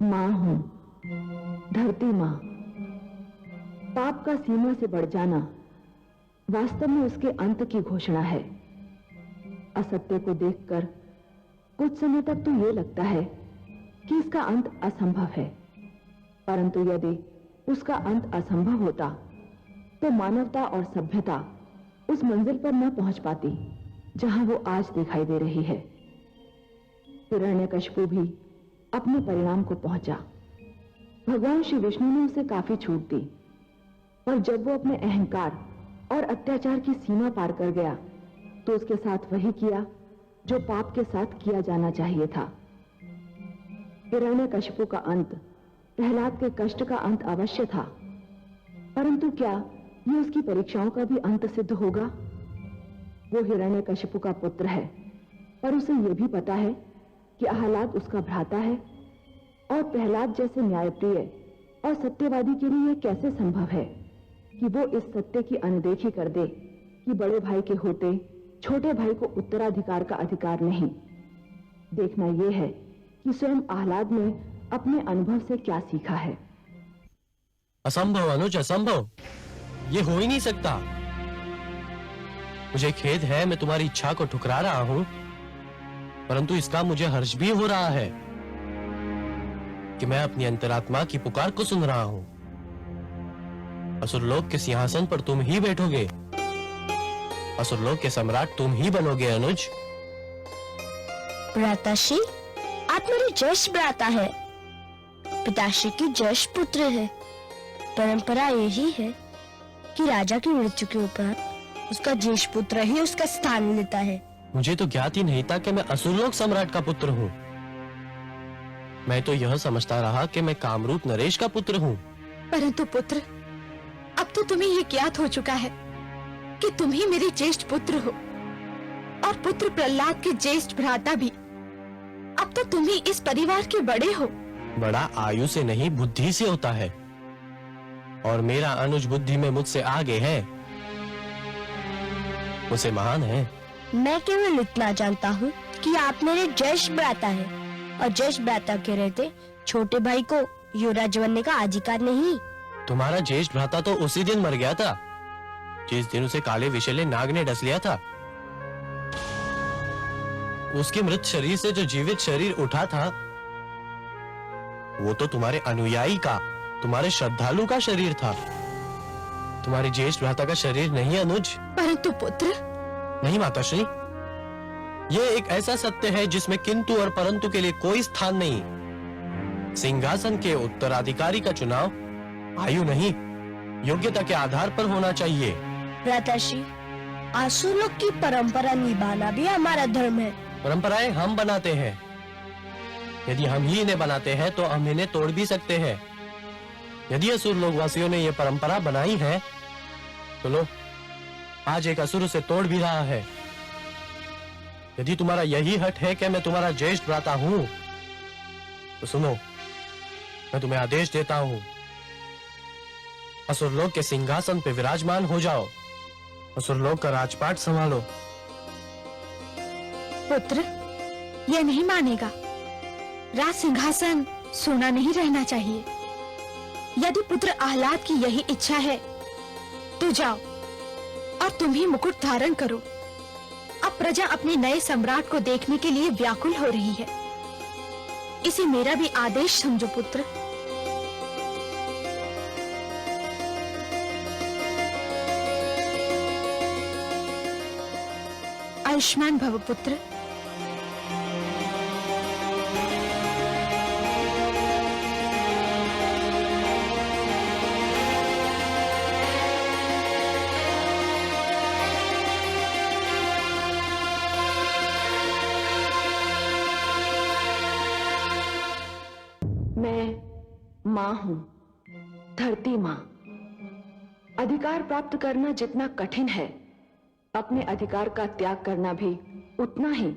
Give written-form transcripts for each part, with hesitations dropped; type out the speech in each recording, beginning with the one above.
मां हूं, धरती मां। पाप का सीमा से बढ़ जाना वास्तव में उसके अंत की घोषणा है। असत्य को देखकर कुछ समय तक तो ये लगता है कि इसका अंत असंभव है, परंतु यदि उसका अंत असंभव होता तो मानवता और सभ्यता उस मंजिल पर न पहुंच पाती जहां वो आज दिखाई दे रही है। हिरण्यकशिपु भी अपने परिणाम को पहुंचा। भगवान श्री विष्णु ने उसे काफी छूट दी, पर जब वो अपने अहंकार और अत्याचार की सीमा पार कर गया तो उसके साथ वही किया जो पाप के साथ किया जाना चाहिए था। हिरण्यकशिपु का अंत प्रहलाद के कष्ट का अंत अवश्य था, परंतु क्या यह उसकी परीक्षाओं का भी अंत सिद्ध होगा? वो हिरण्यकशिपु का पुत्र है, पर उसे यह भी पता है कि आह्लाद उसका भ्राता है, और प्रहलाद जैसे न्यायप्रिय और सत्यवादी के लिए यह कैसे संभव है कि वो इस सत्य की अनदेखी कर दे कि बड़े भाई के होते छोटे भाई को उत्तराधिकार का अधिकार नहीं। देखना यह है कि स्वयं आह्लाद ने अपने अनुभव से क्या सीखा है। असंभव अनुज, असंभव। ये हो ही नहीं सकता। मुझे खेद है, मैं तुम्हारी इच्छा को ठुकरा रहा हूं, परंतु इसका मुझे हर्ष भी हो रहा है कि मैं अपनी अंतरात्मा की पुकार को सुन रहा हूं। असुरलोक के सिंहासन पर तुम ही बैठोगे, असुरलोक के सम्राट तुम ही बनोगे अनुज। भ्राताश्री, आप मेरे ज्येष्ठ भ्राता है, पिताश्री की ज्येष्ठ पुत्र है। परंपरा यही है कि राजा की मृत्यु के उपरांत उसका ज्येष्ठ पुत्र ही उसका स्थान लेता है। मुझे तो ज्ञात ही नहीं था कि मैं असुरलोक सम्राट का पुत्र हूँ। मैं तो यह समझता रहा कि मैं कामरूप नरेश का पुत्र हूँ। परंतु पुत्र, अब तो तुम्हें ये ज्ञात हो चुका है कि तुम ही मेरे ज्येष्ठ पुत्र हो, और पुत्र प्रहलाद के ज्येष्ठ भ्राता भी। अब तो तुम ही इस परिवार के बड़े हो। बड़ा आयु से नहीं, बुद्धि से होता है, और मेरा अनुज बुद्धि में मुझसे आगे है, मुझसे महान है। मैं केवल इतना जानता हूँ कि आप मेरे ज्येष्ठ भ्राता हैं, और ज्येष्ठ भ्राता के रहते छोटे भाई को युवराज बनने का अधिकार नहीं। तुम्हारा ज्येष्ठ भ्राता तो उसी दिन मर गया था जिस दिन उसे काले विषैले नाग ने डस लिया था। उसके मृत शरीर से जो जीवित शरीर उठा था वो तो तुम्हारे अनुयायी का, तुम्हारे श्रद्धालु का शरीर था, तुम्हारे ज्येष्ठ भ्राता का शरीर नहीं अनुज। परंतु पुत्र। नहीं माताश्री, ये एक ऐसा सत्य है जिसमें किंतु और परंतु के लिए कोई स्थान नहीं। सिंहासन के उत्तराधिकारी का चुनाव आयु नहीं, योग्यता के आधार पर होना चाहिए। भ्राताश्री, असुरलोक की परंपरा निभाना भी हमारा धर्म है। परंपराएं हम बनाते हैं, यदि हम ही इन्हें बनाते हैं तो हम इन्हें तोड़ भी सकते हैं। यदि असुरलोक वासियों ने ये परंपरा बनाई है तो लो, आज एक असुर उसे तोड़ भी रहा है। यदि तुम्हारा यही हठ है कि मैं तुम्हारा ज्येष्ठ भ्राता हूं, तो सुनो, मैं तुम्हें आदेश देता हूं, असुरलोक के सिंहासन पे विराजमान हो जाओ, असुरलोक का राजपाट संभालो। पुत्र, यह नहीं मानेगा। राज सिंहासन सोना नहीं रहना चाहिए। यदि पुत्र आह्लाद की यही इच्छा है तो जाओ और तुम ही मुकुट धारण करो। अब प्रजा अपने नए सम्राट को देखने के लिए व्याकुल हो रही है। इसे मेरा भी आदेश समझो पुत्र। आयुष्मान भव पुत्र। मैं मां हूं, धरती मां। अधिकार प्राप्त करना जितना कठिन है, अपने अधिकार का त्याग करना भी उतना ही,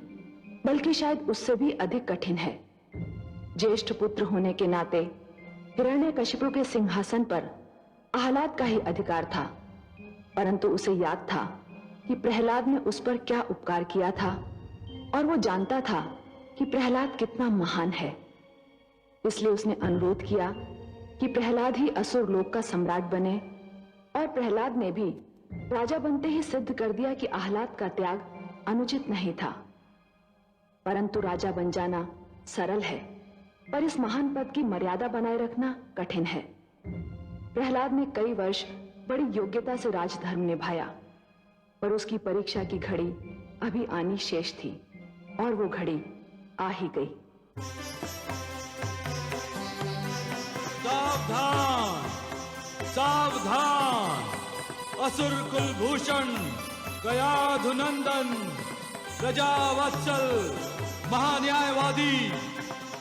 बल्कि शायद उससे भी अधिक कठिन है। ज्येष्ठ पुत्र होने के नाते हिरण्यकशिपु के सिंहासन पर आह्लाद का ही अधिकार था, परंतु उसे याद था कि प्रहलाद ने उस पर क्या उपकार किया था, और वो जानता था कि प्रहलाद कितना महान है। इसलिए उसने अनुरोध किया कि प्रहलाद ही असुर लोक का सम्राट बने, और प्रहलाद ने भी राजा बनते ही सिद्ध कर दिया कि आह्लाद का त्याग अनुचित नहीं था। परंतु राजा बन जाना सरल है, पर इस महान पद की मर्यादा बनाए रखना कठिन है। प्रहलाद ने कई वर्ष बड़ी योग्यता से राजधर्म निभाया, पर उसकी परीक्षा की घड़ी अभी आनी शेष थी, और वो घड़ी आ ही गई। सावधान, सावधान! असुर कुलभूषण, गयाधुनंदन, प्रजावत्सल, महान्यायवादी,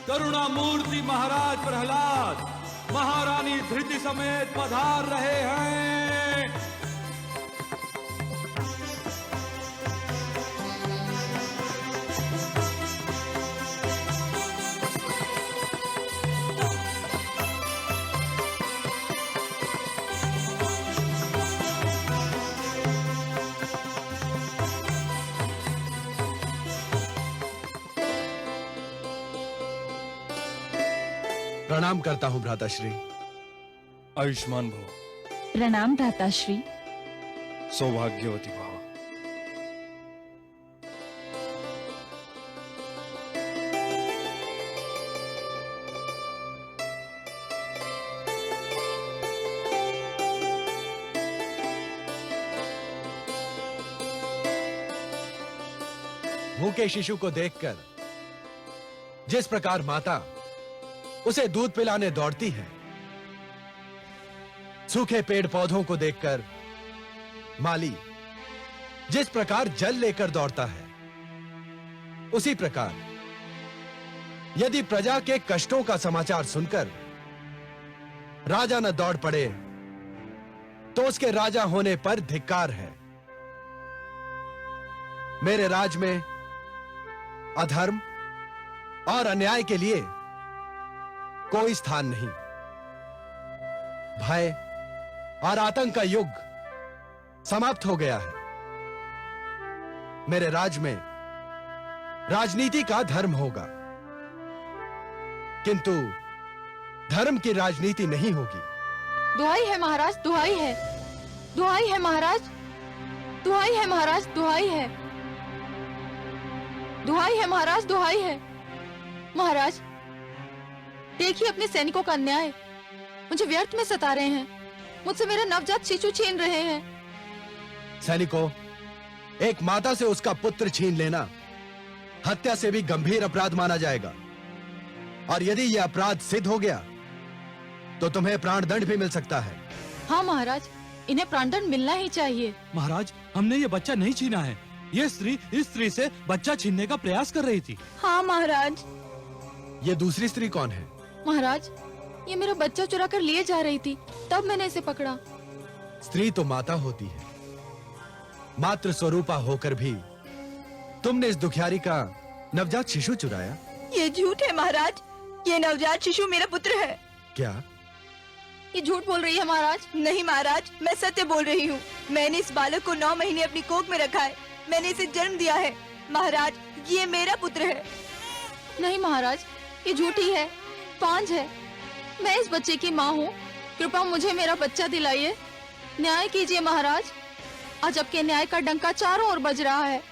करुणामूर्ति महाराज प्रहलाद महारानी धृति समेत पधार रहे हैं। प्रणाम करता हूं भ्राताश्री। आयुष्मान भव। प्रणाम भ्राताश्री। सौभाग्यवती भव। भूखे शिशु को देखकर जिस प्रकार माता उसे दूध पिलाने दौड़ती है, सूखे पेड़ पौधों को देखकर माली जिस प्रकार जल लेकर दौड़ता है, उसी प्रकार यदि प्रजा के कष्टों का समाचार सुनकर राजा न दौड़ पड़े तो उसके राजा होने पर धिक्कार है। मेरे राज में अधर्म और अन्याय के लिए कोई स्थान नहीं। भय और आतंक का युग समाप्त हो गया है। मेरे राज में राजनीति का धर्म होगा, किंतु धर्म की राजनीति नहीं होगी। दुहाई है महाराज, दुहाई है, दुहाई है महाराज, दुहाई है महाराज, दुहाई है, दुहाई है महाराज, दुहाई है। महाराज देखिए अपने सैनिकों का अन्याय, मुझे व्यर्थ में सता रहे हैं, मुझसे मेरा नवजात शिशु छीन रहे हैं। सैनिकों, एक माता से उसका पुत्र छीन लेना हत्या से भी गंभीर अपराध माना जाएगा, और यदि यह अपराध सिद्ध हो गया तो तुम्हें प्राणदंड भी मिल सकता है। हाँ महाराज, इन्हें प्राणदंड मिलना ही चाहिए। महाराज, हमने ये बच्चा नहीं छीना है। ये स्त्री इस स्त्री से बच्चा छीनने का प्रयास कर रही थी। हाँ महाराज। ये दूसरी स्त्री कौन है? महाराज, ये मेरा बच्चा चुरा कर लिए जा रही थी, तब मैंने इसे पकड़ा। स्त्री तो माता होती है, मातृ स्वरूपा होकर भी तुमने इस दुखियारी का नवजात शिशु चुराया। ये झूठ है महाराज, ये नवजात शिशु मेरा पुत्र है। क्या? ये झूठ बोल रही है महाराज। नहीं महाराज, मैं सत्य बोल रही हूँ। मैंने इस बालक को 9 महीने अपनी कोख में रखा है, मैंने इसे जन्म दिया है। महाराज, ये मेरा पुत्र है। नहीं महाराज, ये झूठी है, पांच है। मैं इस बच्चे की माँ हूँ, कृपा मुझे मेरा बच्चा दिलाइए, न्याय कीजिए महाराज। अजब के न्याय का डंका चारों ओर बज रहा है,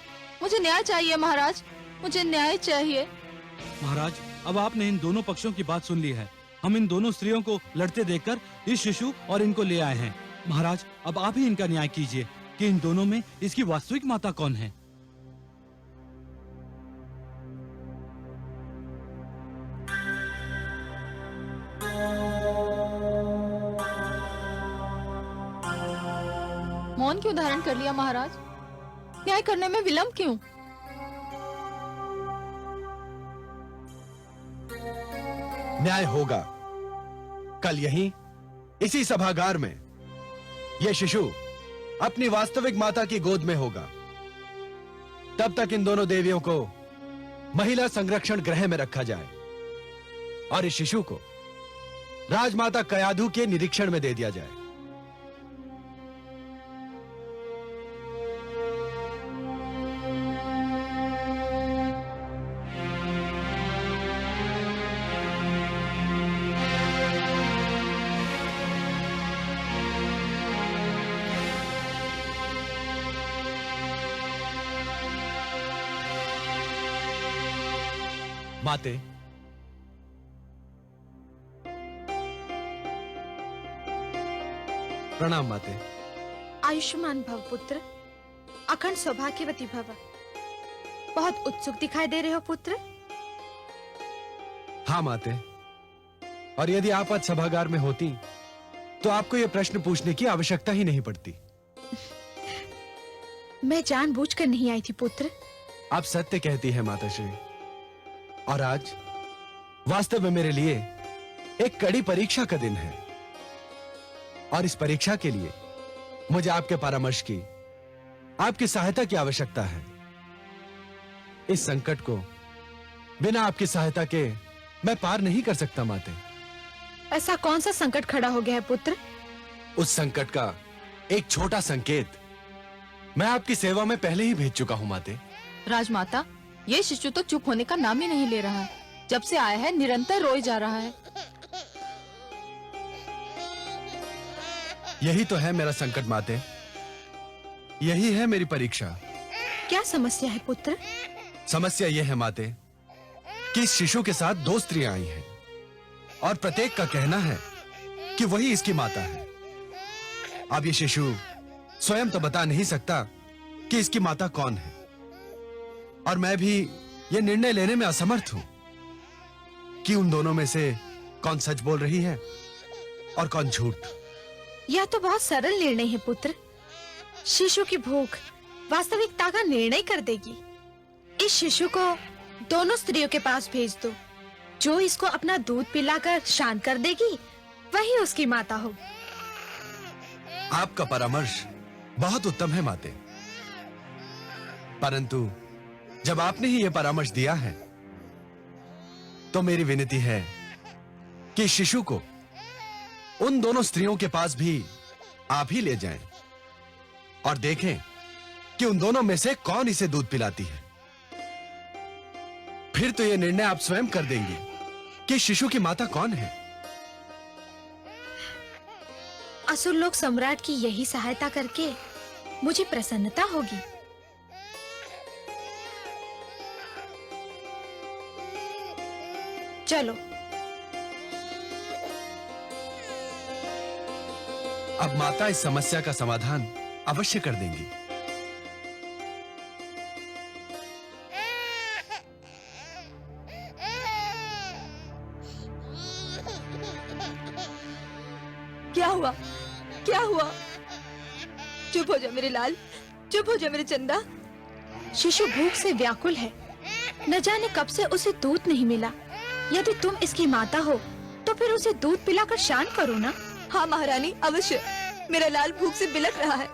मुझे न्याय चाहिए महाराज, मुझे न्याय चाहिए। महाराज, अब आपने इन दोनों पक्षों की बात सुन ली है। हम इन दोनों स्त्रियों को लड़ते देखकर इस शिशु और इनको ले आए हैं। महाराज, अब आप ही इनका न्याय कीजिए कि इन दोनों में इसकी वास्तविक माता कौन है। मौन क्यों धारण कर लिया महाराज? न्याय करने में विलंब क्यों? न्याय होगा कल यहीं इसी सभागार में। यह शिशु अपनी वास्तविक माता की गोद में होगा। तब तक इन दोनों देवियों को महिला संरक्षण गृह में रखा जाए और इस शिशु को राजमाता कयाधु के निरीक्षण में दे दिया जाए। माते, प्रणाम माते। आयुष्मान भव पुत्र, अखंड सौभाग्यवती भव। बहुत उत्सुक दिखाई दे रहे हो पुत्र। हाँ माते, और यदि आप आज सभागार में होती तो आपको यह प्रश्न पूछने की आवश्यकता ही नहीं पड़ती। मैं जानबूझकर नहीं आई थी पुत्र। आप सत्य कहती है माताश्री, और आज वास्तव में मेरे लिए एक कड़ी परीक्षा का दिन है, और इस परीक्षा के लिए मुझे आपके परामर्श की, आपकी सहायता की आवश्यकता है। इस संकट को बिना आपकी सहायता के मैं पार नहीं कर सकता माते। ऐसा कौन सा संकट खड़ा हो गया है पुत्र? उस संकट का एक छोटा संकेत मैं आपकी सेवा में पहले ही भेज चुका हूं माते। राजमाता, ये शिशु तो चुप होने का नाम ही नहीं ले रहा है। जब से आया है निरंतर रोए जा रहा है। यही तो है मेरा संकट माते, यही है मेरी परीक्षा। क्या समस्या है पुत्र? समस्या यह है माते कि इस शिशु के साथ 2 स्त्रियां आई हैं, और प्रत्येक का कहना है कि वही इसकी माता है। अब ये शिशु स्वयं तो बता नहीं सकता कि इसकी माता कौन है, और मैं भी ये निर्णय लेने में असमर्थ हूं कि उन दोनों में से कौन सच बोल रही है और कौन झूठ। यह तो बहुत सरल निर्णय है पुत्र। शिशु की भूख वास्तविकता का निर्णय कर देगी। इस शिशु को दोनों स्त्रियों के पास भेज दो। जो इसको अपना दूध पिलाकर शांत कर देगी वही उसकी माता होगी। आपका परामर्श बहुत उत्तम है माते, परंतु जब आपने ही यह परामर्श दिया है तो मेरी विनती है कि शिशु को उन दोनों स्त्रियों के पास भी आप ही ले जाएं और देखें कि उन दोनों में से कौन इसे दूध पिलाती है। फिर तो यह निर्णय आप स्वयं कर देंगे कि शिशु की माता कौन है। असुर लोक सम्राट की यही सहायता करके मुझे प्रसन्नता होगी। चलो अब माता इस समस्या का समाधान अवश्य कर देंगी। क्या हुआ? क्या हुआ? चुप हो जा मेरे लाल, चुप हो जा मेरे चंदा। शिशु भूख से व्याकुल है। न जाने कब से उसे दूध नहीं मिला। यदि तुम इसकी माता हो तो फिर उसे दूध पिलाकर शांत करो ना। हाँ महारानी, अवश्य। मेरा लाल भूख से बिलख रहा है।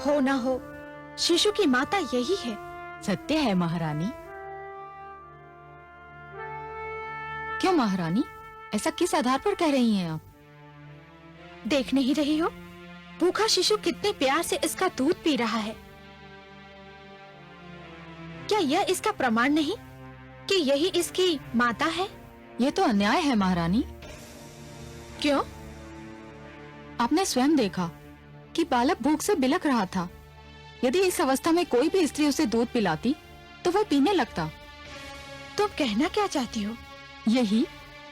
हो ना हो, शिशु की माता यही है। सत्य है महारानी। क्यों महारानी, ऐसा किस आधार पर कह रही हैं आप? देख नहीं रही हो? भूखा शिशु कितने प्यार से इसका दूध पी रहा है। क्या यह इसका प्रमाण नहीं कि यही इसकी माता है? ये तो अन्याय है महारानी। क्यों? आपने स्वयं देखा कि बालक भूख से बिलख रहा था। यदि इस अवस्था में कोई भी स्त्री उसे दूध पिलाती तो वह पीने लगता। तुम कहना क्या चाहती हो? यही,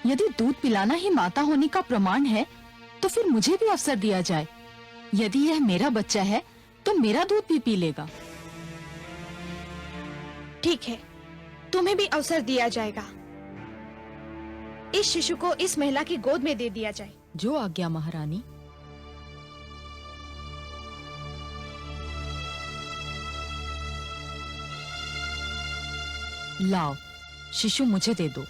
यदि दूध पिलाना ही माता होने का प्रमाण है तो फिर मुझे भी अवसर दिया जाए। यदि यह मेरा बच्चा है तो मेरा दूध भी पी लेगा। ठीक है, तुम्हें भी अवसर दिया जाएगा। इस शिशु को इस महिला की गोद में दे दिया जाए। जो आज्ञा महारानी। लाओ, शिशु मुझे दे दो।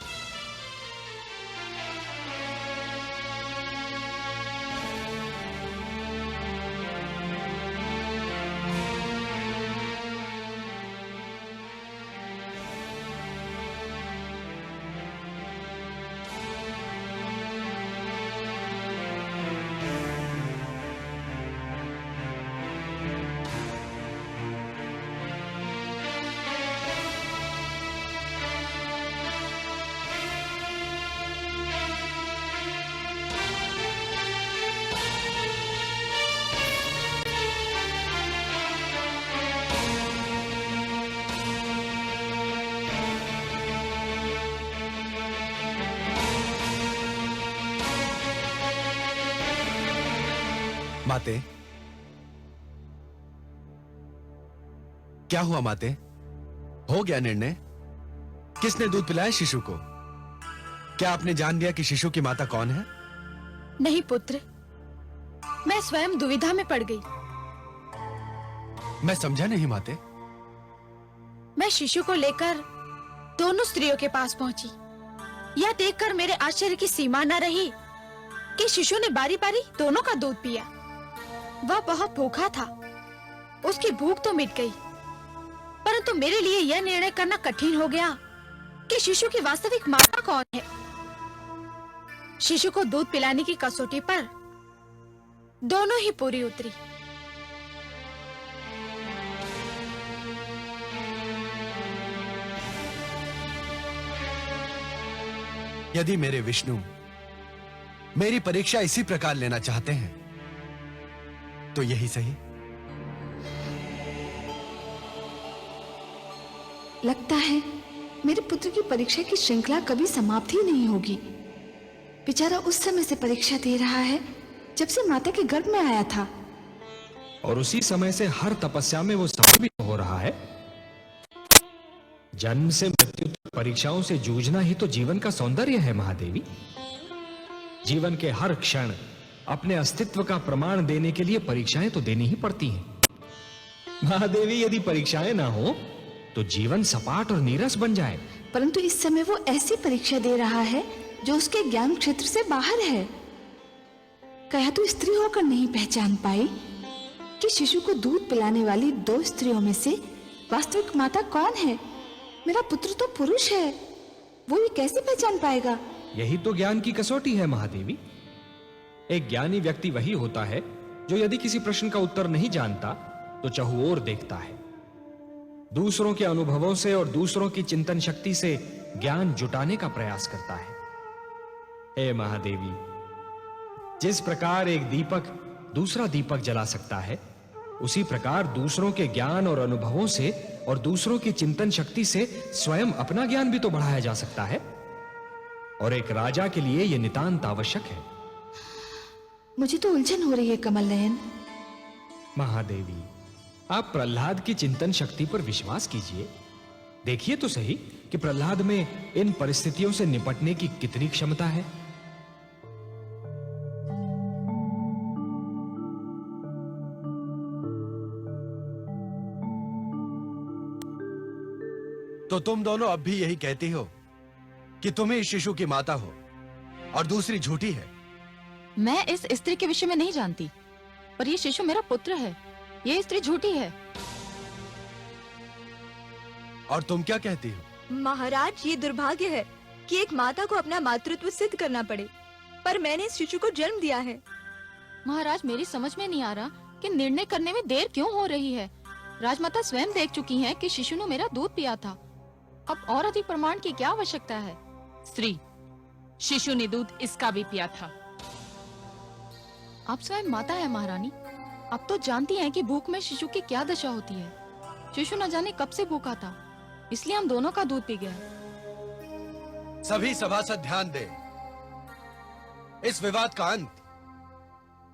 माते, क्या हुआ माते? हो गया निर्णय? किसने दूध पिलाया शिशु को? क्या आपने जान लिया कि शिशु की माता कौन है? नहीं पुत्र, मैं स्वयं दुविधा में पड़ गई। मैं समझा नहीं माते। मैं शिशु को लेकर दोनों स्त्रियों के पास पहुंची। यह देखकर मेरे आश्चर्य की सीमा न रही कि शिशु ने बारी बारी दोनों का दूध पिया। वह बहुत भूखा था, उसकी भूख तो मिट गई, परंतु मेरे लिए यह निर्णय करना कठिन हो गया कि शिशु की वास्तविक माता कौन है। शिशु को दूध पिलाने की कसौटी पर दोनों ही पूरी उतरी। यदि मेरे विष्णु मेरी परीक्षा इसी प्रकार लेना चाहते हैं तो यही सही। लगता है मेरे पुत्र की परीक्षा की श्रृंखला कभी समाप्त ही नहीं होगी। बेचारा उस समय से परीक्षा दे रहा है जब से माता के गर्भ में आया था, और उसी समय से हर तपस्या में वो सफल भी हो रहा है। जन्म से मृत्यु तक परीक्षाओं से जूझना ही तो जीवन का सौंदर्य है महादेवी। जीवन के हर क्षण अपने अस्तित्व का प्रमाण देने के लिए परीक्षाएं तो देनी ही पड़ती हैं। महादेवी, यदि परीक्षाएं ना हो तो जीवन सपाट और नीरस बन जाए। परंतु इस समय वो ऐसी परीक्षा दे रहा है जो उसके ज्ञान क्षेत्र से बाहर है। क्या तू स्त्री होकर नहीं पहचान पाई कि शिशु को दूध पिलाने वाली दो स्त्रियों में से वास्तविक माता कौन है? मेरा पुत्र तो पुरुष है, वो ये कैसे पहचान पाएगा? यही तो ज्ञान की कसौटी है महादेवी। एक ज्ञानी व्यक्ति वही होता है जो यदि किसी प्रश्न का उत्तर नहीं जानता तो चहुओर देखता है, दूसरों के अनुभवों से और दूसरों की चिंतन शक्ति से ज्ञान जुटाने का प्रयास करता है। हे महादेवी, जिस प्रकार एक दीपक दूसरा दीपक जला सकता है, उसी प्रकार दूसरों के ज्ञान और अनुभवों से और दूसरों की चिंतन शक्ति से स्वयं अपना ज्ञान भी तो बढ़ाया जा सकता है, और एक राजा के लिए यह नितांत आवश्यक है। मुझे तो उलझन हो रही है कमल नयन। महादेवी, आप प्रहलाद की चिंतन शक्ति पर विश्वास कीजिए। देखिए तो सही कि प्रहलाद में इन परिस्थितियों से निपटने की कितनी क्षमता है। तो तुम दोनों अब भी यही कहती हो कि तुम ही इस शिशु की माता हो और दूसरी झूठी है? मैं इस स्त्री के विषय में नहीं जानती, पर ये शिशु मेरा पुत्र है। ये स्त्री झूठी है। और तुम क्या कहती हो? महाराज, ये दुर्भाग्य है कि एक माता को अपना मातृत्व सिद्ध करना पड़े, पर मैंने इस शिशु को जन्म दिया है। महाराज, मेरी समझ में नहीं आ रहा कि निर्णय करने में देर क्यों हो रही है। राजमाता स्वयं देख चुकी हैं कि शिशु ने मेरा दूध पिया था। अब और अधिक प्रमाण की क्या आवश्यकता है? स्त्री, शिशु ने दूध इसका भी पिया था। आप स्वयं माता है महारानी, आप तो जानती हैं कि भूख में शिशु की क्या दशा होती है। शिशु न जाने कब से भूखा था, इसलिए हम दोनों का दूध पी गया। सभी सभासद ध्यान दें, इस विवाद का अंत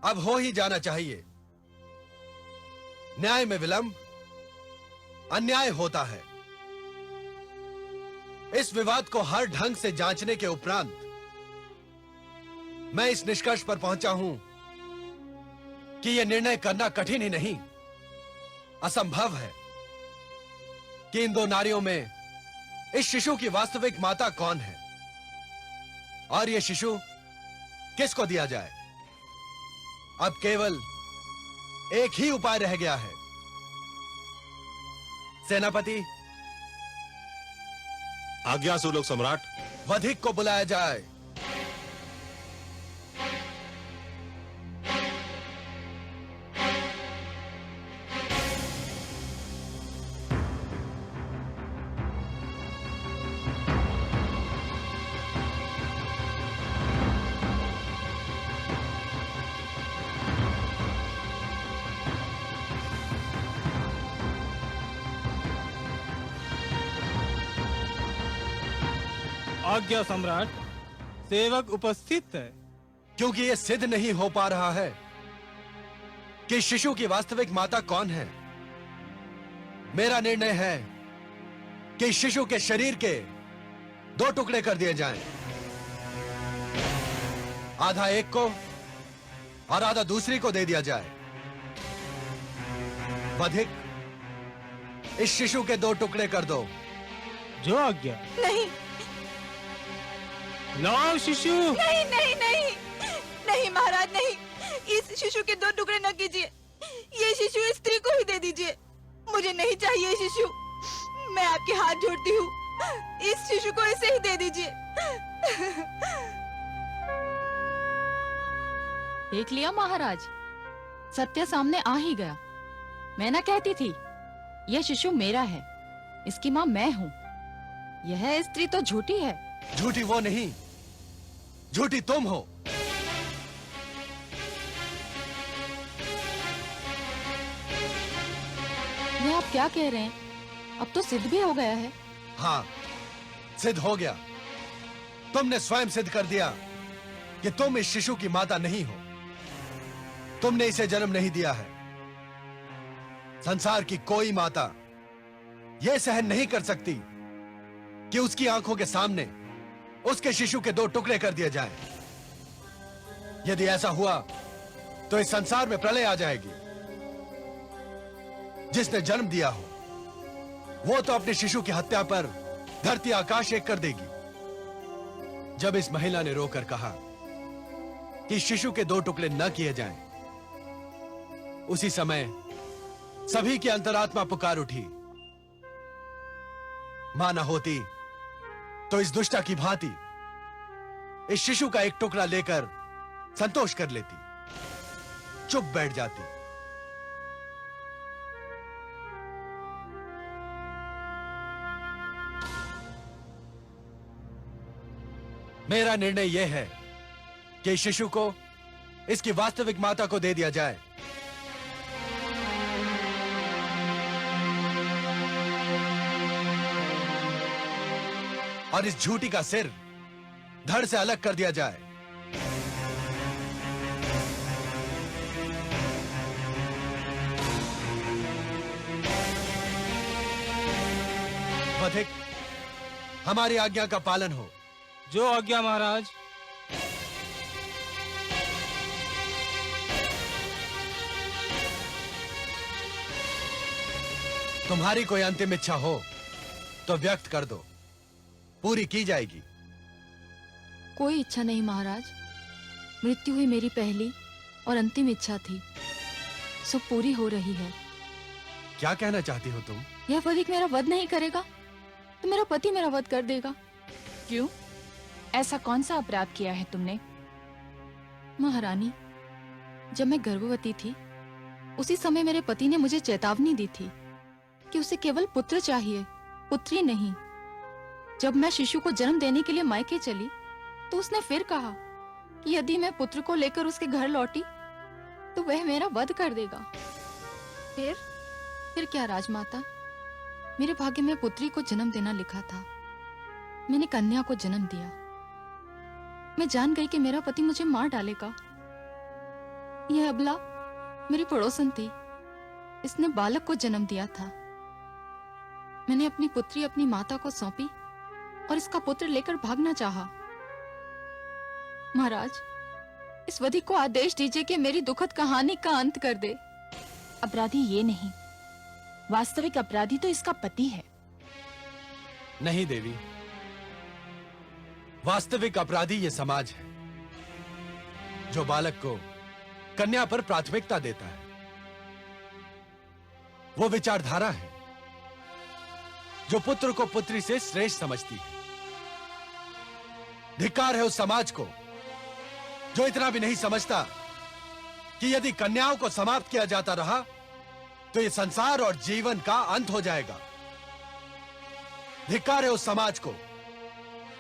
अब हो ही जाना चाहिए। न्याय में विलंब अन्याय होता है। इस विवाद को हर ढंग से जांचने के उपरांत मैं इस निष्कर्ष पर पहुंचा हूं कि यह निर्णय करना कठिन ही नहीं, असंभव है कि इन दो नारियों में इस शिशु की वास्तविक माता कौन है और यह शिशु किसको दिया जाए। अब केवल एक ही उपाय रह गया है। सेनापति, आज्ञा सुलोक सम्राट। वधिक को बुलाया जाए। आज्ञा सम्राट, सेवक उपस्थित है। क्योंकि यह सिद्ध नहीं हो पा रहा है कि शिशु की वास्तविक माता कौन है। मेरा निर्णय है कि शिशु के शरीर के 2 टुकड़े कर दिए जाएं, आधा एक को और आधा दूसरी को दे दिया जाए। वधिक, इस शिशु के 2 टुकड़े कर दो। जो आज्ञा। नहीं लाओ शिशु। नहीं नहीं नहीं नहीं महाराज, नहीं, इस शिशु के 2 टुकड़े न कीजिए। ये शिशु इस स्त्री को ही दे दीजिए। मुझे नहीं चाहिए ये शिशु। मैं आपके हाथ जोड़ती हूँ, इस शिशु को इसे ही दे दीजिए। देख लिया महाराज, सत्य सामने आ ही गया। मैं ना कहती थी यह शिशु मेरा है, इसकी माँ मैं हूँ। यह स्त्री तो झूठी है। झूठी वो नहीं, झूठी तुम हो। यह आप क्या कह रहे हैं? अब तो सिद्ध भी हो गया है। हाँ, सिद्ध हो गया। तुमने स्वयं सिद्ध कर दिया कि तुम इस शिशु की माता नहीं हो। तुमने इसे जन्म नहीं दिया है। संसार की कोई माता यह सहन नहीं कर सकती कि उसकी आंखों के सामने उसके शिशु के 2 टुकड़े कर दिए जाएं। यदि ऐसा हुआ तो इस संसार में प्रलय आ जाएगी। जिसने जन्म दिया हो वो तो अपने शिशु की हत्या पर धरती आकाश एक कर देगी। जब इस महिला ने रोकर कहा कि शिशु के 2 टुकड़े न किए जाएं, उसी समय सभी की अंतरात्मा पुकार उठी। मां न होती तो इस दुष्टा की भांति इस शिशु का 1 टुकड़ा लेकर संतोष कर लेती, चुप बैठ जाती। मेरा निर्णय यह है कि इस शिशु को इसकी वास्तविक माता को दे दिया जाए। और इस झूठी का सिर धड़ से अलग कर दिया जाए। वधिक, हमारी आज्ञा का पालन हो। जो आज्ञा महाराज। तुम्हारी कोई अंतिम इच्छा हो तो व्यक्त कर दो, पूरी की जाएगी। कोई इच्छा नहीं महाराज, मृत्यु ही मेरी पहली और अंतिम इच्छा थी, सो पूरी हो रही है। क्या कहना चाहती हो तुम? यह वधिक मेरा वध नहीं करेगा तो मेरा पति मेरा वध कर देगा। क्यों? ऐसा कौन सा अपराध किया है तुमने? महारानी, जब मैं गर्भवती थी उसी समय मेरे पति ने मुझे चेतावनी दी थी कि उसे केवल पुत्र चाहिए, पुत्री नहीं। जब मैं शिशु को जन्म देने के लिए मायके चली तो उसने फिर कहा कि यदि मैं पुत्र को लेकर उसके घर लौटी तो वह मेरा वध कर देगा। फिर क्या राजमाता, मेरे भाग्य में पुत्री को जन्म देना लिखा था। मैंने कन्या को जन्म दिया। मैं जान गई कि मेरा पति मुझे मार डालेगा। यह अबला मेरी पड़ोसन थी, इसने बालक को जन्म दिया था। मैंने अपनी पुत्री अपनी माता को सौंपी और इसका पुत्र लेकर भागना चाहा। महाराज, इस वधिक को आदेश दीजिए कि मेरी दुखद कहानी का अंत कर दे। अपराधी ये नहीं, वास्तविक अपराधी तो इसका पति है। नहीं देवी, वास्तविक अपराधी ये समाज है जो बालक को कन्या पर प्राथमिकता देता है। वो विचारधारा है जो पुत्र को पुत्री से श्रेष्ठ समझती है। धिक्कार है उस समाज को जो इतना भी नहीं समझता कि यदि कन्याओं को समाप्त किया जाता रहा तो ये संसार और जीवन का अंत हो जाएगा। धिक्कार है उस समाज को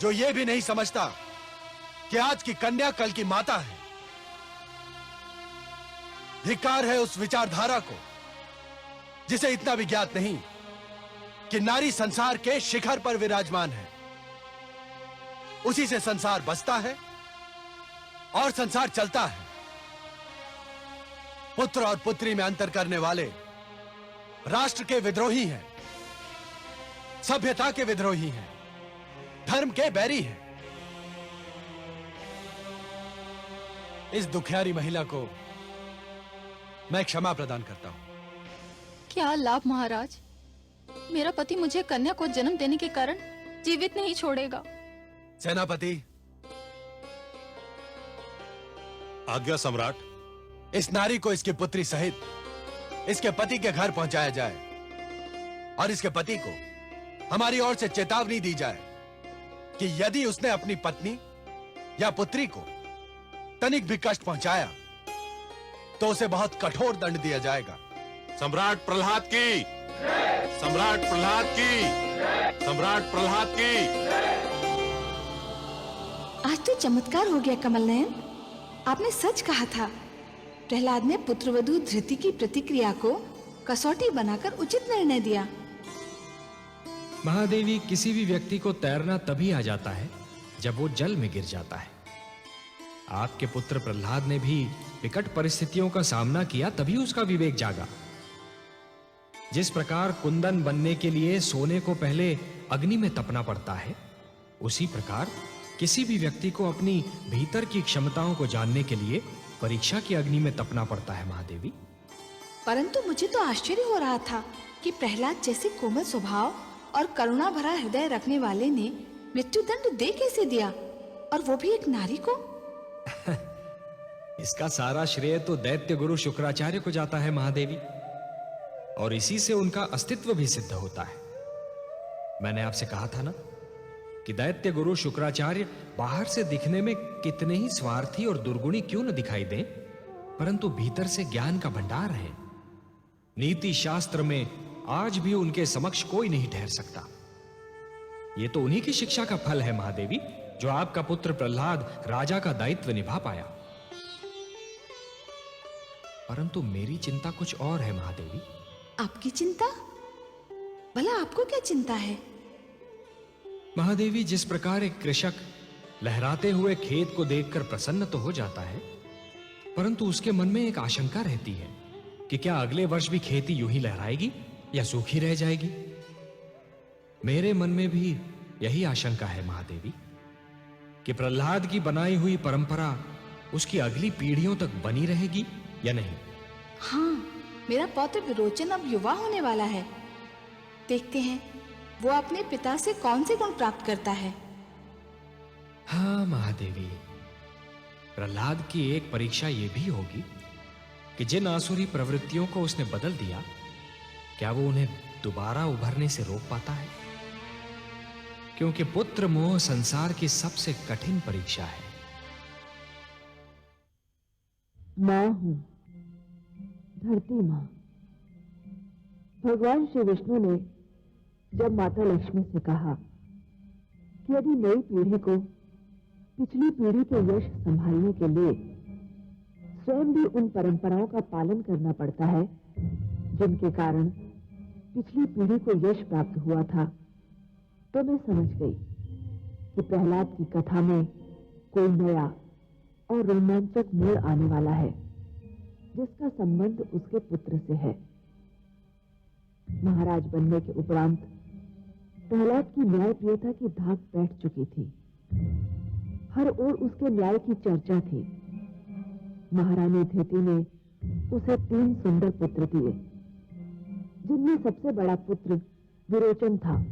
जो ये भी नहीं समझता कि आज की कन्या कल की माता है। धिक्कार है उस विचारधारा को जिसे इतना भी ज्ञात नहीं कि नारी संसार के शिखर पर विराजमान है। उसी से संसार बसता है और संसार चलता है। पुत्र और पुत्री में अंतर करने वाले राष्ट्र के विद्रोही हैं, सभ्यता के विद्रोही हैं, धर्म के बैरी हैं। इस दुखियारी महिला को मैं क्षमा प्रदान करता हूं। क्या लाभ महाराज? मेरा पति मुझे कन्या को जन्म देने के कारण जीवित नहीं छोड़ेगा। सेनापति, आज्ञा सम्राट। इस नारी को इसकी पुत्री सहित इसके पति के घर पहुंचाया जाए और इसके पति को हमारी ओर से चेतावनी दी जाए कि यदि उसने अपनी पत्नी या पुत्री को तनिक भी कष्ट पहुंचाया तो उसे बहुत कठोर दंड दिया जाएगा। सम्राट प्रहलाद की, सम्राट प्रहलाद की, सम्राट प्रहलाद की। आज तो चमत्कार हो गया कमल नयन। आपने सच कहा था। प्रहलाद ने पुत्रवधू धृति की प्रतिक्रिया को कसौटी बनाकर उचित निर्णय दिया। महादेवी, किसी भी व्यक्ति को तैरना तभी आ जाता है जब वो जल में गिर जाता है। आपके पुत्र प्रहलाद ने भी विकट परिस्थितियों का सामना किया, तभी उसका विवेक जागा। जिस प्रकार कुंदन बनने के लिए सोने को पहले अग्नि में तपना पड़ता है, उसी प्रकार किसी भी व्यक्ति को अपनी भीतर की क्षमताओं को जानने के लिए परीक्षा की अग्नि में तपना पड़ता है महादेवी। परंतु मुझे तो आश्चर्य हो रहा था कि प्रहलाद जैसे कोमल स्वभाव और करुणा भरा हृदय रखने वाले ने मृत्युदंड दे कैसे दिया, और वो भी एक नारी को। इसका सारा श्रेय तो दैत्य गुरु शुक्राचार्य को जाता है महादेवी, और इसी से उनका अस्तित्व भी सिद्ध होता है। मैंने आपसे कहा था ना कि दैत्य गुरु शुक्राचार्य बाहर से दिखने में कितने ही स्वार्थी और दुर्गुणी क्यों न दिखाई दें, परंतु भीतर से ज्ञान का भंडार है। नीति शास्त्र में आज भी उनके समक्ष कोई नहीं ठहर सकता। यह तो उन्हीं की शिक्षा का फल है महादेवी, जो आपका पुत्र प्रहलाद राजा का दायित्व निभा पाया। परंतु मेरी चिंता कुछ और है महादेवी। आपकी चिंता? भला आपको क्या चिंता है? महादेवी, जिस प्रकार एक कृषक लहराते हुए खेत को देखकर प्रसन्न तो हो जाता है, परंतु उसके मन में एक आशंका रहती है कि क्या अगले वर्ष भी खेती यूं ही लहराएगी या सूखी रह जाएगी। मेरे मन में भी यही आशंका है महादेवी कि प्रहलाद की बनाई हुई परंपरा उसकी अगली पीढ़ियों तक बनी रहेगी या नहीं। हाँ, मेरा पौत्र विरोचन अब युवा होने वाला है। देखते हैं वो अपने पिता से कौन से गुण प्राप्त करता है। हाँ महादेवी, प्रहलाद की एक परीक्षा यह भी होगी कि जिन आसुरी प्रवृत्तियों को उसने बदल दिया, क्या वो उन्हें दोबारा उभरने से रोक पाता है? क्योंकि पुत्र मोह संसार की सबसे कठिन परीक्षा है। मां हूं, धरती मां। भगवान श्री विष्णु ने जब माता लक्ष्मी से कहा कि यदि नई पीढ़ी को पिछली पीढ़ी के यश संभालने के लिए स्वयं भी उन परंपराओं का पालन करना पड़ता है जिनके कारण पिछली पीढ़ी को यश प्राप्त हुआ था, तो मैं समझ गई कि प्रहलाद की कथा में कोई नया और रोमांचक मोड़ आने वाला है, जिसका संबंध उसके पुत्र से है। महाराज बनने के उपरांत प्रहलाद की न्यायप्रियता की धाक बैठ चुकी थी। हर ओर उसके न्याय की चर्चा थी। महारानी धृति ने उसे 3 सुंदर पुत्र दिए, जिनमें सबसे बड़ा पुत्र विरोचन था।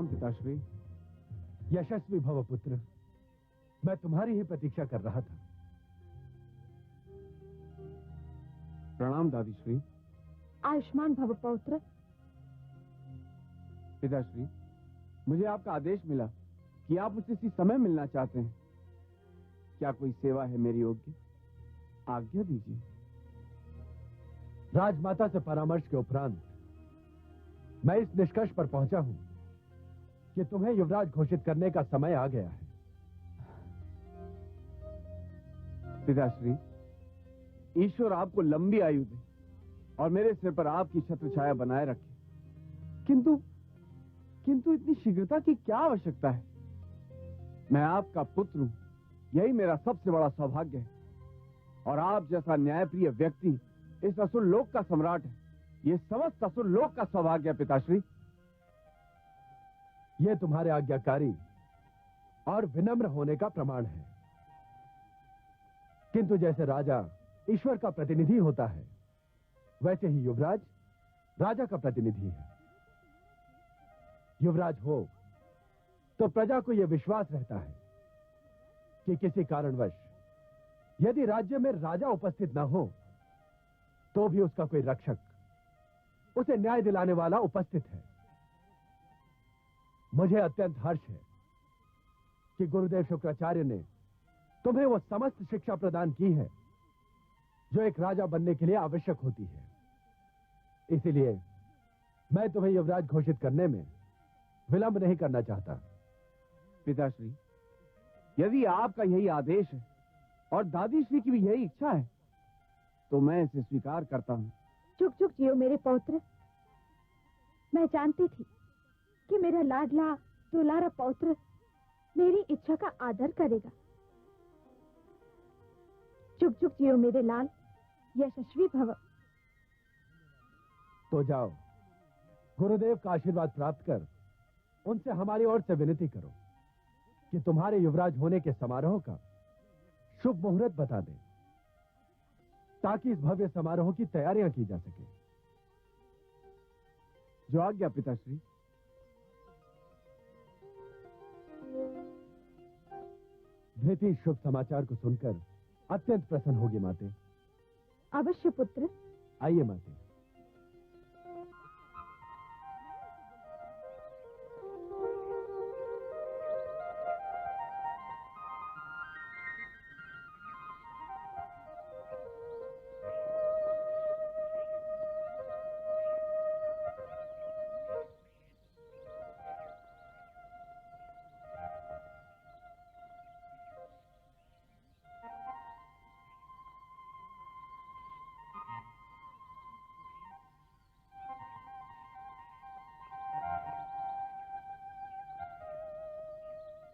पिताश्री, यशस्वी भव पुत्र। मैं तुम्हारी ही प्रतीक्षा कर रहा था। प्रणाम दादीश्री। आयुष्मान भव पौत्र। पिताश्री, मुझे आपका आदेश मिला कि आप मुझसे इसी समय मिलना चाहते हैं। क्या कोई सेवा है मेरी योग्य? आज्ञा दीजिए। राजमाता से परामर्श के उपरांत मैं इस निष्कर्ष पर पहुंचा हूं कि तुम्हें युवराज घोषित करने का समय आ गया है। पिताश्री, ईश्वर आपको लंबी आयु दे और मेरे सिर पर आपकी छत्र छाया बनाए रखे। किंतु इतनी शीघ्रता की क्या आवश्यकता है? मैं आपका पुत्र हूं, यही मेरा सबसे बड़ा सौभाग्य है। और आप जैसा न्यायप्रिय व्यक्ति इस असुर लोक का सम्राट है। ये समस्त असुर लोक का सौभाग्य है पिताश्री। यह तुम्हारे आज्ञाकारी और विनम्र होने का प्रमाण है। किंतु जैसे राजा ईश्वर का प्रतिनिधि होता है, वैसे ही युवराज राजा का प्रतिनिधि है। युवराज हो तो प्रजा को यह विश्वास रहता है कि किसी कारणवश यदि राज्य में राजा उपस्थित न हो तो भी उसका कोई रक्षक, उसे न्याय दिलाने वाला उपस्थित है। मुझे अत्यंत हर्ष है कि गुरुदेव शुक्राचार्य ने तुम्हें वो समस्त शिक्षा प्रदान की है जो एक राजा बनने के लिए आवश्यक होती है। इसीलिए मैं तुम्हें युवराज घोषित करने में विलंब नहीं करना चाहता। पिताश्री, यदि आपका यही आदेश है और दादी श्री की भी यही इच्छा है तो मैं इसे स्वीकार करता हूं। चुप चुप जियो मेरे पौत्र। मैं जानती थी कि मेरा लाडला दुलारा पौत्र मेरी इच्छा का आदर करेगा। चुप चुप जियो मेरे लाल, यशस्वी भव। तो जाओ, गुरुदेव का आशीर्वाद प्राप्त कर उनसे हमारी ओर से विनती करो कि तुम्हारे युवराज होने के समारोह का शुभ मुहूर्त बता दें, ताकि इस भव्य समारोह की तैयारियां की जा सके। जो आज्ञा पिताश्री। धृति शुभ समाचार को सुनकर अत्यंत प्रसन्न होगी माते। अवश्य पुत्र। आइए माते।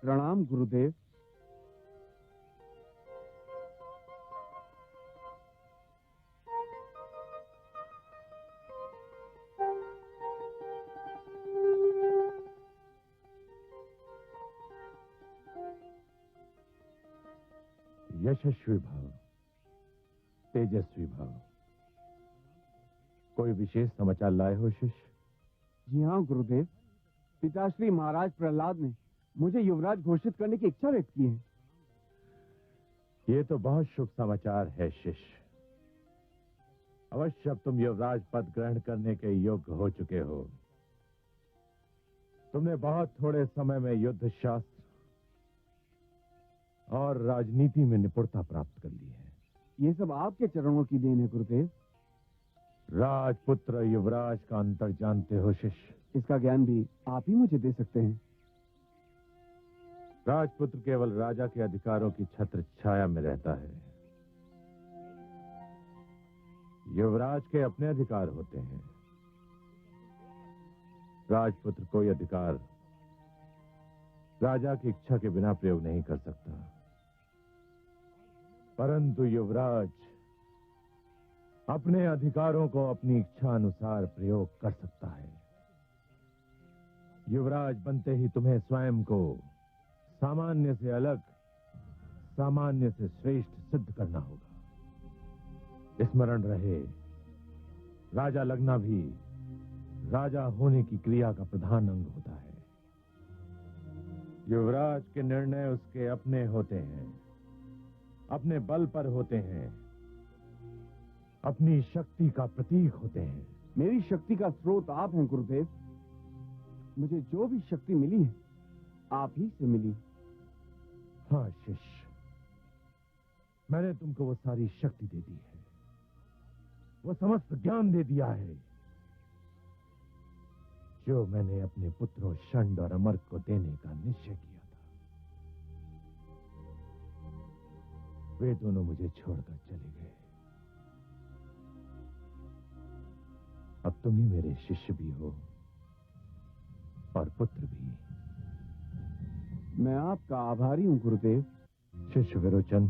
प्रणाम गुरुदेव। यशस्वी भव, तेजस्वी भव। कोई विशेष समाचार लाए हो शिष्य? जी हाँ गुरुदेव, पिताश्री महाराज प्रहलाद ने मुझे युवराज घोषित करने की इच्छा व्यक्त की है। ये तो बहुत शुभ समाचार है शिष्य। अवश्य अब तुम युवराज पद ग्रहण करने के योग्य हो चुके हो। तुमने बहुत थोड़े समय में युद्ध शास्त्र और राजनीति में निपुणता प्राप्त कर ली है। ये सब आपके चरणों की देन है गुरुदेव। राजपुत्र युवराज का अंतर जानते हो शिष्य? इसका ज्ञान भी आप ही मुझे दे सकते हैं। राजपुत्र केवल राजा के अधिकारों की छत्र छाया में रहता है। युवराज के अपने अधिकार होते हैं। राजपुत्र कोई अधिकार राजा की इच्छा के बिना प्रयोग नहीं कर सकता, परंतु युवराज अपने अधिकारों को अपनी इच्छा अनुसार प्रयोग कर सकता है। युवराज बनते ही तुम्हें स्वयं को सामान्य से अलग, सामान्य से श्रेष्ठ सिद्ध करना होगा। स्मरण रहे, राजा लगना भी राजा होने की क्रिया का प्रधान अंग होता है। युवराज के निर्णय उसके अपने होते हैं, अपने बल पर होते हैं, अपनी शक्ति का प्रतीक होते हैं। मेरी शक्ति का स्रोत आप हैं गुरुदेव। मुझे जो भी शक्ति मिली है आप ही से मिली। हाँ शिष्य, मैंने तुमको वो सारी शक्ति दे दी है, वो समस्त ज्ञान दे दिया है जो मैंने अपने पुत्रों शंड और अमर को देने का निश्चय किया था। वे दोनों मुझे छोड़कर चले गए। अब तुम ही मेरे शिष्य भी हो और पुत्र भी। मैं आपका आभारी हूं गुरुदेव। शिष्य विरोचन,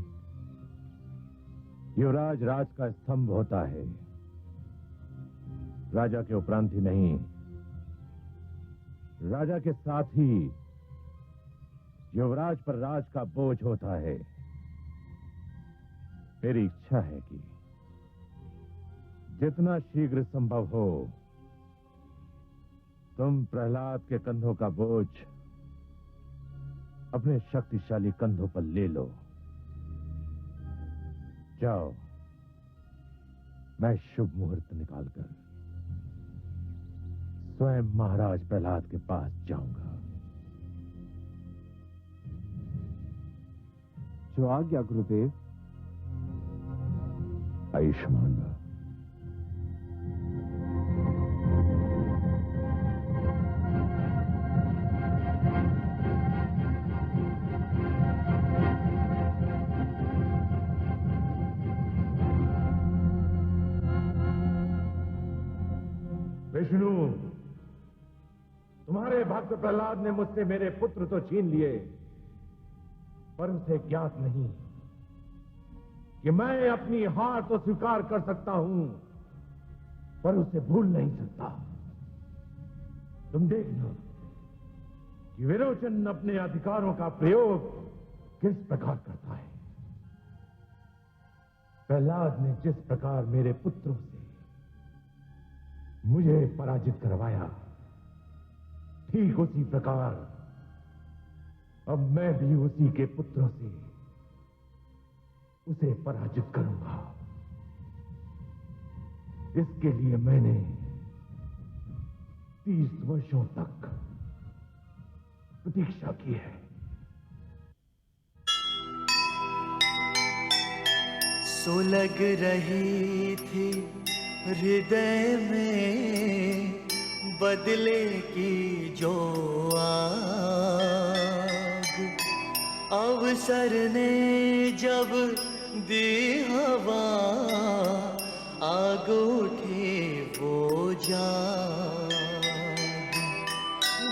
युवराज राज का स्तंभ होता है, राजा के उपरांत ही नहीं, राजा के साथ ही युवराज पर राज का बोझ होता है। मेरी इच्छा है कि जितना शीघ्र संभव हो तुम प्रहलाद के कंधों का बोझ अपने शक्तिशाली कंधों पर ले लो। जाओ, मैं शुभ मुहूर्त निकालकर स्वयं महाराज प्रहलाद के पास जाऊंगा। जो आज्ञा गुरुदेव। आयुष्मान भव। विष्णु, तुम्हारे भक्त प्रहलाद ने मुझसे मेरे पुत्र तो छीन लिए, पर उसे ज्ञात नहीं कि मैं अपनी हार तो स्वीकार कर सकता हूं, पर उसे भूल नहीं सकता। तुम देखना कि विरोचन अपने अधिकारों का प्रयोग किस प्रकार करता है। प्रहलाद ने जिस प्रकार मेरे पुत्रों से मुझे पराजित करवाया, ठीक उसी प्रकार अब मैं भी उसी के पुत्रों से उसे पराजित करूंगा। इसके लिए मैंने 30 वर्षों तक प्रतीक्षा की है। सुलग रही थी हृदय में बदले की जो आग, अवसर ने जब दी हवा, आग उठे वो जाग।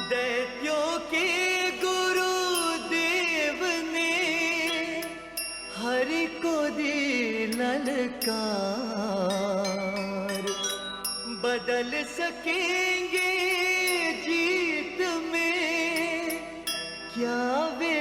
दैत्यों के गुरुदेव ने हरि को दी ललकार, बदल सकेंगे जीत में क्या वे